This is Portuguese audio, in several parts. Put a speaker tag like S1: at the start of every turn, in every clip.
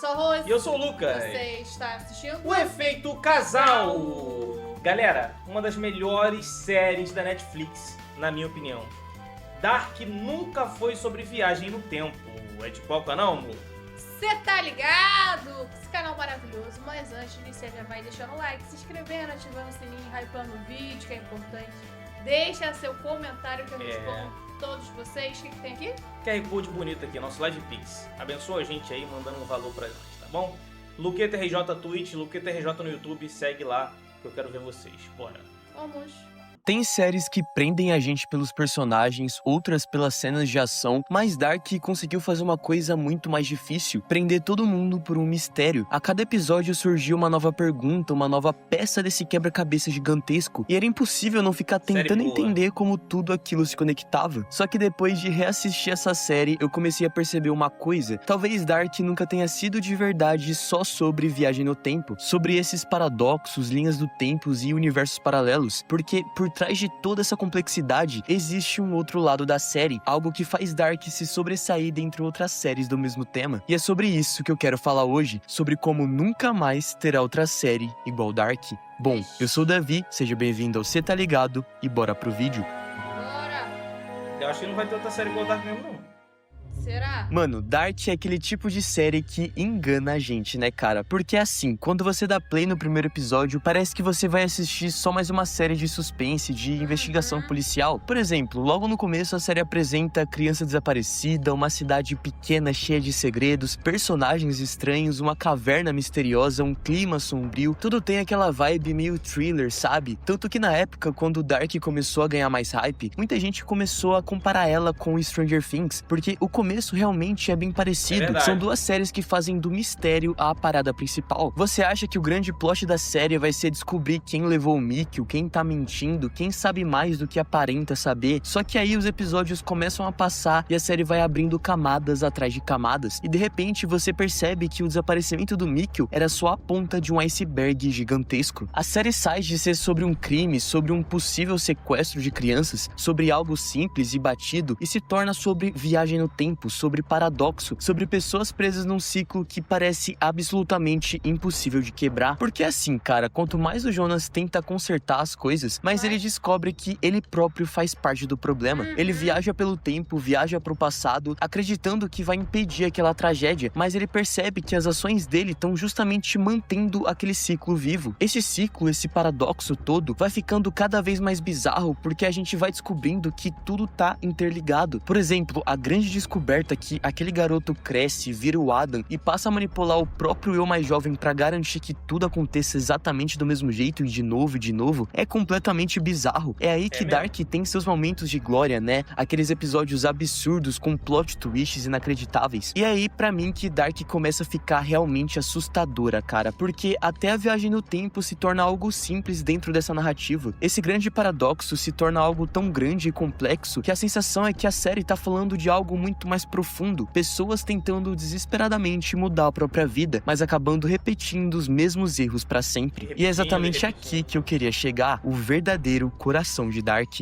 S1: sou a Rose.
S2: E eu sou o Lucas.
S1: Você está assistindo
S2: O Efeito Casal. Galera, uma das melhores séries da Netflix, na minha opinião. Dark nunca foi sobre viagem no tempo. É de qual canal, amor?
S1: Você tá ligado? Esse canal maravilhoso. Mas antes de iniciar, já vai deixando o like, se inscrevendo, ativando o sininho, hypando o vídeo, que é importante. Deixa seu comentário que eu respondo todos vocês. O que tem aqui?
S2: QR Code bonito aqui, nosso Live Pix. Abençoa a gente aí, mandando um valor pra nós, tá bom? Luqueta RJ Twitch, Luqueta RJ no YouTube, segue lá que eu quero ver vocês. Bora.
S1: Vamos.
S3: Tem séries que prendem a gente pelos personagens, outras pelas cenas de ação, mas Dark conseguiu fazer uma coisa muito mais difícil, prender todo mundo por um mistério. A cada episódio surgiu uma nova pergunta, uma nova peça desse quebra-cabeça gigantesco, e era impossível não ficar tentando entender como tudo aquilo se conectava. Só que depois de reassistir essa série, eu comecei a perceber uma coisa: talvez Dark nunca tenha sido de verdade só sobre viagem no tempo, sobre esses paradoxos, linhas do tempo e universos paralelos, porque por trás de toda essa complexidade, existe um outro lado da série, algo que faz Dark se sobressair dentre outras séries do mesmo tema. E é sobre isso que eu quero falar hoje, sobre como nunca mais terá outra série igual Dark. Bom, eu sou o Davi, seja bem-vindo ao Cê Tá Ligado e bora pro vídeo.
S1: Bora.
S2: Eu acho que não vai ter outra série igual Dark mesmo, não.
S1: Será?
S3: Mano, Dark é aquele tipo de série que engana a gente, né, cara? Porque assim, quando você dá play no primeiro episódio, parece que você vai assistir só mais uma série de suspense, de investigação policial. Por exemplo, logo no começo a série apresenta criança desaparecida, uma cidade pequena cheia de segredos, personagens estranhos, uma caverna misteriosa, um clima sombrio. Tudo tem aquela vibe meio thriller, sabe? Tanto que na época, quando Dark começou a ganhar mais hype, muita gente começou a comparar ela com Stranger Things, porque o começo realmente é bem parecido. São duas séries que fazem do mistério a parada principal. Você acha que o grande plot da série vai ser descobrir quem levou o Mikkel, quem tá mentindo, quem sabe mais do que aparenta saber? Só que aí os episódios começam a passar e a série vai abrindo camadas atrás de camadas. E de repente você percebe que o desaparecimento do Mikkel era só a ponta de um iceberg gigantesco. A série sai de ser sobre um crime, sobre um possível sequestro de crianças, sobre algo simples e batido, e se torna sobre viagem no tempo, sobre paradoxo, sobre pessoas presas num ciclo que parece absolutamente impossível de quebrar. Porque assim, cara, quanto mais o Jonas tenta consertar as coisas, mais ele descobre que ele próprio faz parte do problema. Ele viaja pelo tempo, viaja pro passado, acreditando que vai impedir aquela tragédia, mas ele percebe que as ações dele estão justamente mantendo aquele ciclo vivo. Esse ciclo, esse paradoxo todo, vai ficando cada vez mais bizarro, porque a gente vai descobrindo que tudo tá interligado. Por exemplo, a grande descoberta que aquele garoto cresce, vira o Adam e passa a manipular o próprio eu mais jovem pra garantir que tudo aconteça exatamente do mesmo jeito e de novo, é completamente bizarro. É aí que Dark tem seus momentos de glória, né? Aqueles episódios absurdos com plot twists inacreditáveis. E é aí, pra mim, que Dark começa a ficar realmente assustadora, cara, porque até a viagem no tempo se torna algo simples dentro dessa narrativa. Esse grande paradoxo se torna algo tão grande e complexo que a sensação é que a série tá falando de algo muito mais profundo, pessoas tentando desesperadamente mudar a própria vida, mas acabando repetindo os mesmos erros pra sempre. E é exatamente aqui que eu queria chegar, o verdadeiro coração de Dark.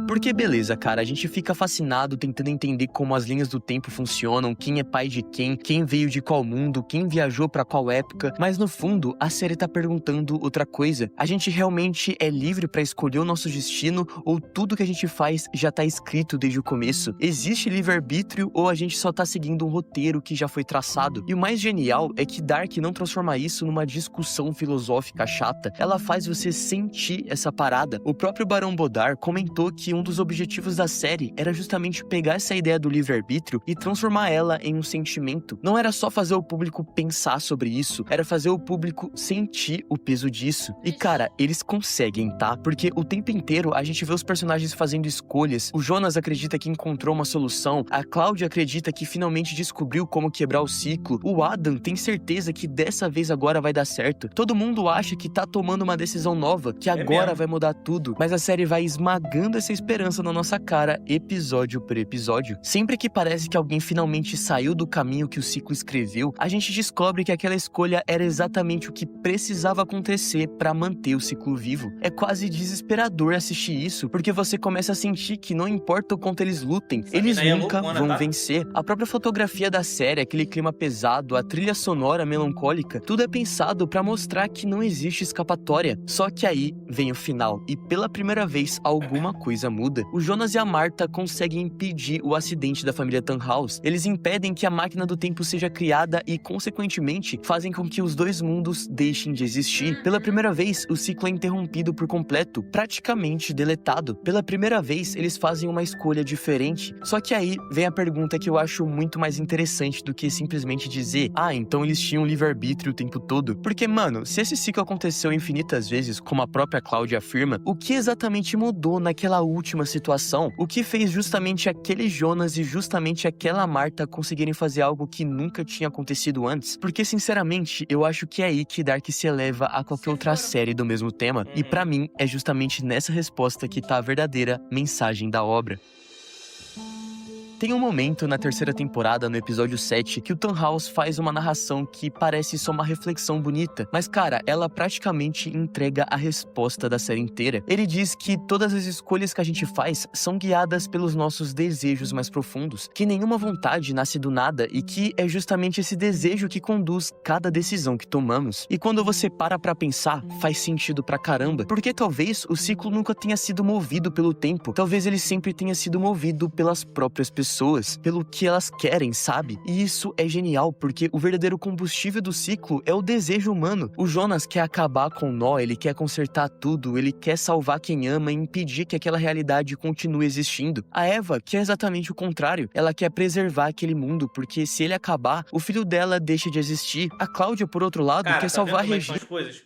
S3: Porque beleza, cara, a gente fica fascinado tentando entender como as linhas do tempo funcionam, quem é pai de quem veio de qual mundo, quem viajou pra qual época, mas no fundo, a série tá perguntando outra coisa. A gente realmente é livre pra escolher o nosso destino ou tudo que a gente faz já tá escrito desde o começo? Existe livre-arbítrio ou a gente só tá seguindo um roteiro que já foi traçado? E o mais genial é que Dark não transforma isso numa discussão filosófica chata, ela faz você sentir essa parada. O próprio Barão Bodar comentou que um dos objetivos da série era justamente pegar essa ideia do livre-arbítrio e transformar ela em um sentimento. Não era só fazer o público pensar sobre isso, era fazer o público sentir o peso disso. E cara, eles conseguem, tá? Porque o tempo inteiro a gente vê os personagens fazendo escolhas. O Jonas acredita que encontrou uma solução, a Cláudia acredita que finalmente descobriu como quebrar o ciclo, o Adam tem certeza que dessa vez agora vai dar certo. Todo mundo acha que tá tomando uma decisão nova, que agora vai mudar tudo, mas a série vai esmagando essa esperança na nossa cara, episódio por episódio. Sempre que parece que alguém finalmente saiu do caminho que o ciclo escreveu, a gente descobre que aquela escolha era exatamente o que precisava acontecer para manter o ciclo vivo. É quase desesperador assistir isso, porque você começa a sentir que não importa o quanto eles lutem, eles nunca vão vencer. A própria fotografia da série, aquele clima pesado, a trilha sonora melancólica, tudo é pensado para mostrar que não existe escapatória. Só que aí vem o final, e pela primeira vez alguma coisa muda. O Jonas e a Martha conseguem impedir o acidente da família Tannhaus. Eles impedem que a máquina do tempo seja criada e, consequentemente, fazem com que os dois mundos deixem de existir. Pela primeira vez, o ciclo é interrompido por completo, praticamente deletado. Pela primeira vez, eles fazem uma escolha diferente. Só que aí vem a pergunta que eu acho muito mais interessante do que simplesmente dizer: ah, então eles tinham livre-arbítrio o tempo todo. Porque, mano, se esse ciclo aconteceu infinitas vezes, como a própria Cláudia afirma, o que exatamente mudou naquela última situação? O que fez justamente aquele Jonas e justamente aquela Martha conseguirem fazer algo que nunca tinha acontecido antes? Porque, sinceramente, eu acho que é aí que Dark se eleva a qualquer outra série do mesmo tema. E pra mim, é justamente nessa resposta que tá a verdadeira mensagem da obra. Tem um momento na terceira temporada, no episódio 7, que o Tannhaus faz uma narração que parece só uma reflexão bonita, mas cara, ela praticamente entrega a resposta da série inteira. Ele diz que todas as escolhas que a gente faz são guiadas pelos nossos desejos mais profundos, que nenhuma vontade nasce do nada e que é justamente esse desejo que conduz cada decisão que tomamos. E quando você para pra pensar, faz sentido pra caramba, porque talvez o ciclo nunca tenha sido movido pelo tempo, talvez ele sempre tenha sido movido pelas próprias pessoas, pelo que elas querem, sabe? E isso é genial, porque o verdadeiro combustível do ciclo é o desejo humano. O Jonas quer acabar com o nó, ele quer consertar tudo, ele quer salvar quem ama e impedir que aquela realidade continue existindo. A Eva quer exatamente o contrário, ela quer preservar aquele mundo, porque se ele acabar, o filho dela deixa de existir. A Cláudia, por outro lado, quer salvar a Regina.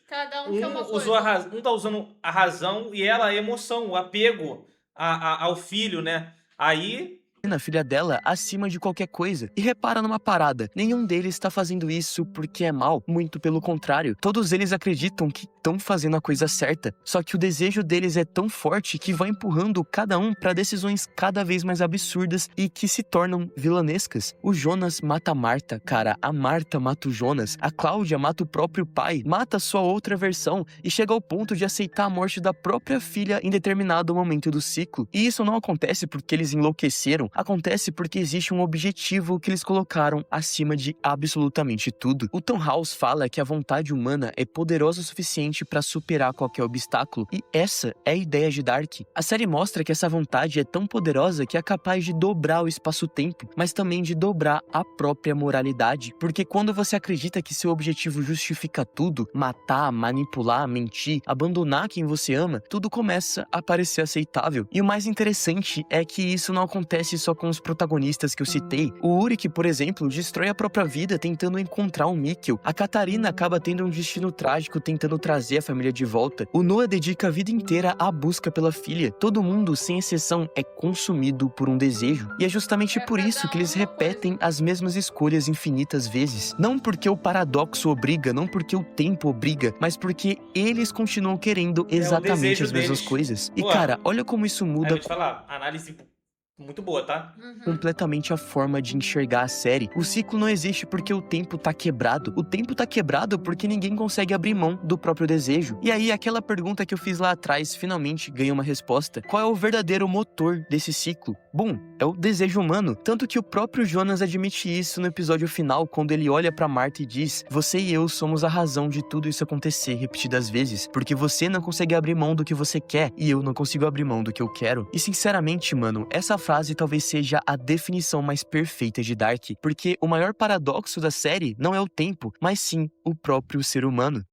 S1: Cada um quer uma coisa.
S2: Um tá usando a razão e ela a emoção, o apego ao filho, né? Aí...
S3: na filha dela acima de qualquer coisa. E repara numa parada, nenhum deles está fazendo isso porque é mal, muito pelo contrário. Todos eles acreditam que estão fazendo a coisa certa, só que o desejo deles é tão forte que vai empurrando cada um para decisões cada vez mais absurdas e que se tornam vilanescas. O Jonas mata a Martha, cara, a Martha mata o Jonas, a Cláudia mata o próprio pai, mata sua outra versão e chega ao ponto de aceitar a morte da própria filha em determinado momento do ciclo. E isso não acontece porque eles enlouqueceram, acontece porque existe um objetivo que eles colocaram acima de absolutamente tudo. O Tannhaus fala que a vontade humana é poderosa o suficiente para superar qualquer obstáculo, e essa é a ideia de Dark. A série mostra que essa vontade é tão poderosa que é capaz de dobrar o espaço-tempo, mas também de dobrar a própria moralidade, porque quando você acredita que seu objetivo justifica tudo, matar, manipular, mentir, abandonar quem você ama, tudo começa a parecer aceitável. E o mais interessante é que isso não acontece só com os protagonistas que eu citei. O Ulrich, por exemplo, destrói a própria vida tentando encontrar um Mikkel. A Catarina acaba tendo um destino trágico tentando trazer a família de volta. O Noah dedica a vida inteira à busca pela filha. Todo mundo, sem exceção, é consumido por um desejo. E é justamente por isso que eles repetem as mesmas escolhas infinitas vezes. Não porque o paradoxo obriga, não porque o tempo obriga, mas porque eles continuam querendo exatamente as mesmas coisas. E cara, olha como isso muda.
S2: Eu vou te falar, análise muito boa, tá?
S3: Completamente a forma de enxergar a série. O ciclo não existe porque o tempo tá quebrado. O tempo tá quebrado porque ninguém consegue abrir mão do próprio desejo. E aí, aquela pergunta que eu fiz lá atrás finalmente ganha uma resposta. Qual é o verdadeiro motor desse ciclo? Bom, é o desejo humano. Tanto que o próprio Jonas admite isso no episódio final, quando ele olha pra Martha e diz: você e eu somos a razão de tudo isso acontecer repetidas vezes, porque você não consegue abrir mão do que você quer e eu não consigo abrir mão do que eu quero. E sinceramente, mano, essa frase talvez seja a definição mais perfeita de Dark, porque o maior paradoxo da série não é o tempo, mas sim o próprio ser humano.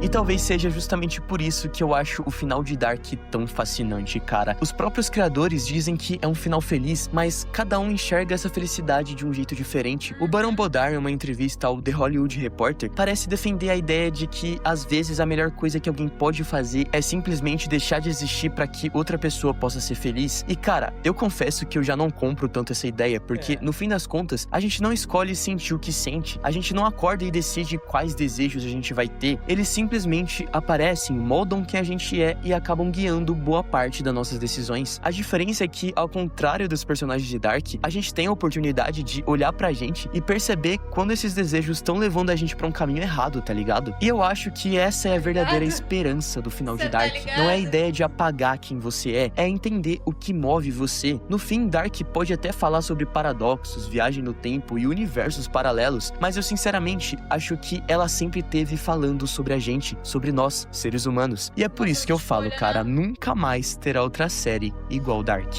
S3: E talvez seja justamente por isso que eu acho o final de Dark tão fascinante, cara. Os próprios criadores dizem que é um final feliz, mas cada um enxerga essa felicidade de um jeito diferente. O Barão Bodar, em uma entrevista ao The Hollywood Reporter, parece defender a ideia de que, às vezes, a melhor coisa que alguém pode fazer é simplesmente deixar de existir para que outra pessoa possa ser feliz. E, cara, eu confesso que eu já não compro tanto essa ideia, porque, no fim das contas, a gente não escolhe sentir o que sente. A gente não acorda e decide quais desejos a gente vai ter. Eles simplesmente simplesmente aparecem, moldam quem a gente é e acabam guiando boa parte das nossas decisões. A diferença é que, ao contrário dos personagens de Dark, a gente tem a oportunidade de olhar pra gente e perceber quando esses desejos estão levando a gente pra um caminho errado, tá ligado? E eu acho que essa é a verdadeira esperança do final de Dark. Não é a ideia de apagar quem você é entender o que move você. No fim, Dark pode até falar sobre paradoxos, viagem no tempo e universos paralelos, mas eu sinceramente acho que ela sempre teve falando sobre a gente, sobre nós, seres humanos. E é por isso que eu falo, cara, nunca mais terá outra série igual Dark.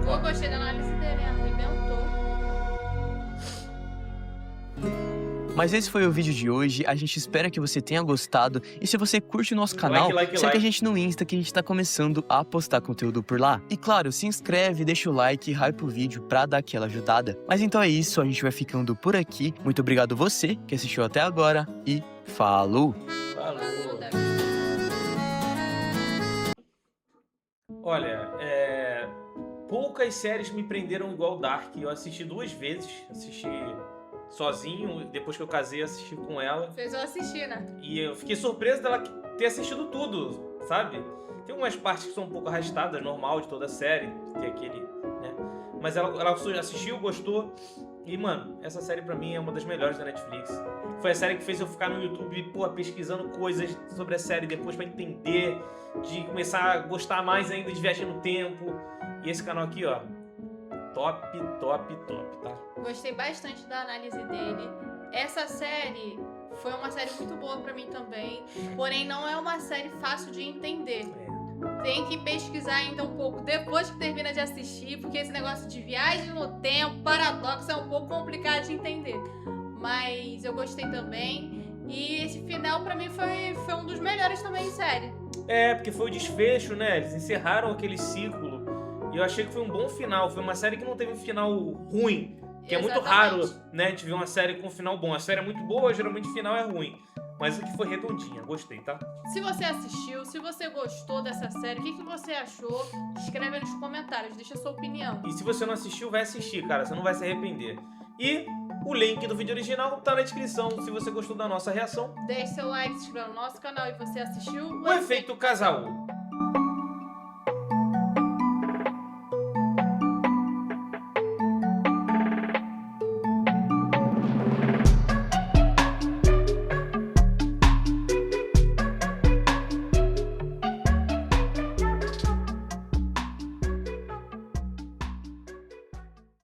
S1: Eu gostei da análise dele, arrebentou.
S3: Mas esse foi o vídeo de hoje, a gente espera que você tenha gostado, e se você curte o nosso canal, segue a gente no Insta que a gente tá começando a postar conteúdo por lá. E claro, se inscreve, deixa o like e hype o vídeo pra dar aquela ajudada. Mas então é isso, a gente vai ficando por aqui. Muito obrigado você que assistiu até agora e falou!
S2: Olha, poucas séries me prenderam igual Dark. Eu assisti 2 vezes, assisti sozinho, depois que eu casei, assisti com ela.
S1: Fez eu assistir, né? E
S2: eu fiquei surpreso dela ter assistido tudo, sabe? Tem algumas partes que são um pouco arrastadas, normal de toda a série, ter aquele, né? Mas ela assistiu, gostou. E, mano, essa série pra mim é uma das melhores da Netflix. Foi a série que fez eu ficar no YouTube, pô, pesquisando coisas sobre a série depois pra entender, de começar a gostar mais ainda de viagem no tempo. E esse canal aqui, ó, top, top, top, tá?
S1: Gostei bastante da análise dele. Essa série foi uma série muito boa pra mim também, porém não é uma série fácil de entender. Tem que pesquisar ainda um pouco depois que termina de assistir, porque esse negócio de viagem no tempo, paradoxo, é um pouco complicado de entender. Mas eu gostei também. E esse final pra mim foi um dos melhores também em série.
S2: Porque foi o desfecho, né? Eles encerraram aquele ciclo. E eu achei que foi um bom final. Foi uma série que não teve um final ruim. Que é muito raro, né? A gente ver uma série com um final bom. A série é muito boa, geralmente o final é ruim. Mas aqui foi redondinha, gostei, tá?
S1: Se você assistiu, se você gostou dessa série, o que você achou? Escreve aí nos comentários, deixa a sua opinião.
S2: E se você não assistiu, vai assistir, cara. Você não vai se arrepender. E o link do vídeo original tá na descrição, se você gostou da nossa reação.
S1: Deixe seu like, se inscreva no nosso canal e você assistiu
S2: o Efeito Casal.